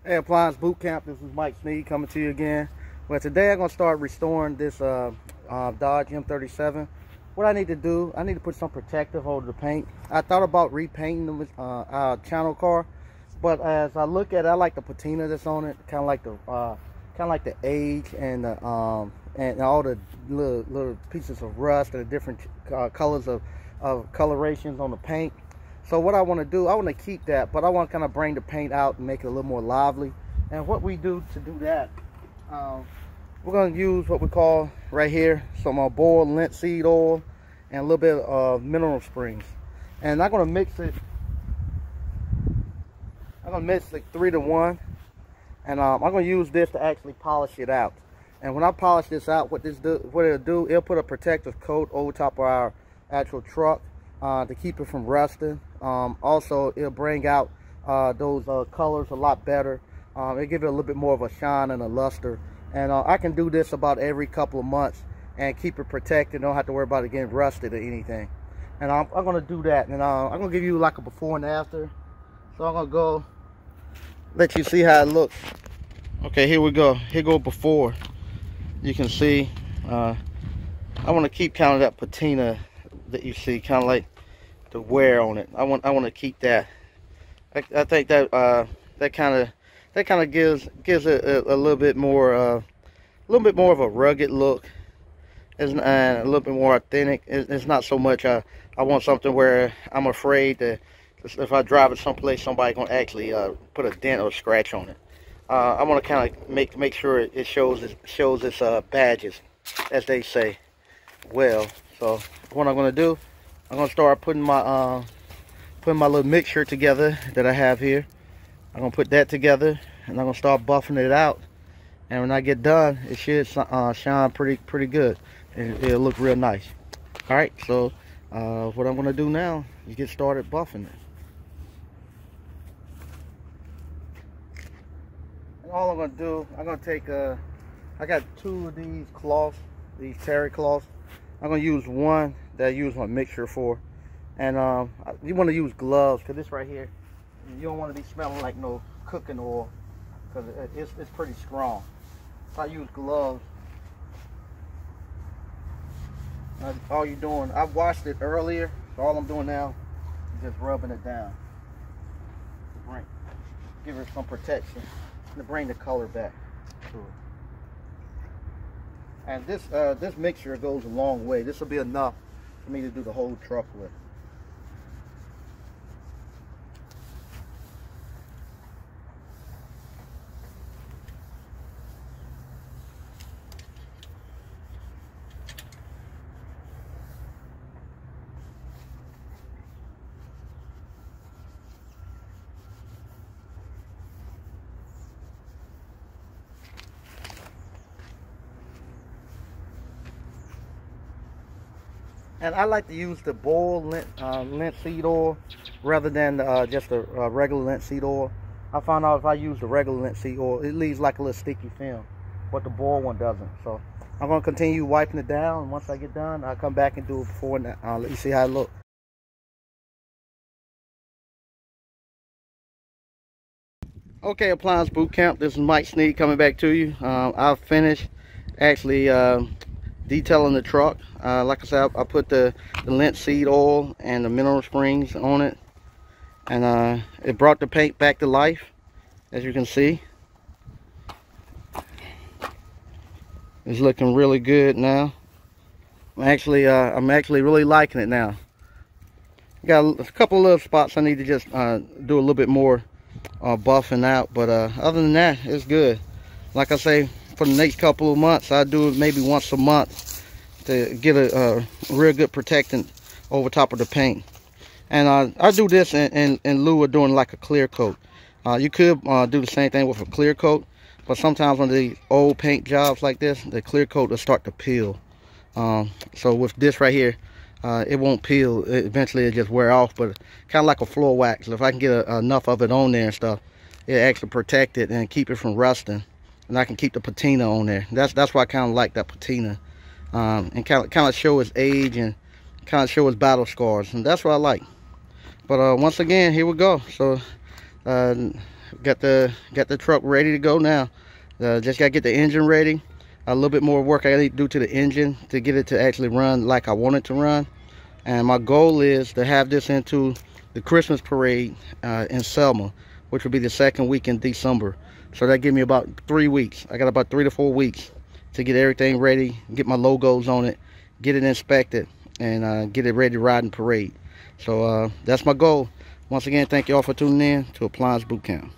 Hey, Appliance Boot Camp, this is Mike Sneed coming to you again. Well, today I'm going to start restoring this Dodge M37. What I need to do, I need to put some protective over the paint. I thought about repainting our channel car, but as I look at it, I like the patina that's on it, kind of like the age and all the little pieces of rust and the different colors of colorations on the paint. So what I want to do, I want to keep that, but I want to kind of bring the paint out and make it a little more lively. And what we do to do that, we're going to use what we call right here some boiled linseed oil and a little bit of mineral springs. And I'm going to mix it. I'm going to mix it 3 to 1. And I'm going to use this to actually polish it out. And when I polish this out, what it'll do, it'll put a protective coat over top of our actual truck to keep it from rusting. Also, it'll bring out those colors a lot better. It'll give it a little bit more of a shine and a luster. And I can do this about every couple of months and keep it protected. Don't have to worry about it getting rusted or anything. And I'm going to do that. And I'm going to give you like a before and after. So I'm going to go let you see how it looks. Okay, here we go. Here go before. You can see I want to keep kind of that patina that you see, kind of like the wear on it. I want to keep that. I think that that kind of gives it a little bit more of a rugged look. It's a little bit more authentic. It's not so much I want something where I'm afraid that if I drive it someplace, somebody's gonna actually put a dent or a scratch on it. I want to kind of make sure it shows its badges, as they say. Well, so what I'm gonna do, I'm gonna start putting my little mixture together that I have here. I'm gonna put that together, and I'm gonna start buffing it out. And when I get done, it should shine pretty good. It'll look real nice. All right, so what I'm gonna do now is get started buffing it. And all I'm gonna do, I'm gonna take I got 2 of these cloths, these terry cloths. I'm going to use one that I use my mixture for. And you want to use gloves, because this right here, you don't want to be smelling like no cooking oil, because it's pretty strong. So I use gloves. All you're doing, I washed it earlier, so all I'm doing now is just rubbing it down. Give it some protection to bring the color back to it. And this mixture goes a long way. This will be enough for me to do the whole truck with. And I like to use the boiled linseed oil rather than just a regular linseed oil. I found out if I use the regular linseed oil, it leaves like a little sticky film, but the boiled one doesn't. So I'm going to continue wiping it down. And once I get done, I'll come back and do it before and let you see how it looks. Okay, Appliance Boot Camp, this is Mike Sneed coming back to you. I've finished actually detailing the truck. Like I said, I put the linseed oil and the mineral springs on it, and it brought the paint back to life, as you can see. It's looking really good now. I'm actually really liking it now. Got a couple of little spots I need to just do a little bit more buffing out, but other than that, it's good. Like I say, for the next couple of months, I do it maybe once a month to get a real good protectant over top of the paint. And I do this in lieu of doing like a clear coat. You could do the same thing with a clear coat, but sometimes on the old paint jobs like this, the clear coat will start to peel. So with this right here, it won't peel. Eventually it just wear off, but kind of like a floor wax. If I can get enough of it on there and stuff, it actually protect it and keep it from rusting. And I can keep the patina on there. That's why I kind of like that patina. And kind of show its age and kind of show its battle scars, and that's what I like. But once again, here we go. So got the truck ready to go now. Just gotta get the engine ready. A little bit more work I need to do to the engine to get it to actually run like I want it to run. And my goal is to have this into the Christmas parade in Selma, which will be the second week in December. So that gives me about 3 weeks. I got about 3 to 4 weeks to get everything ready, get my logos on it, get it inspected, and get it ready to ride in parade. So that's my goal. Once again, thank you all for tuning in to Appliance Boot Camp.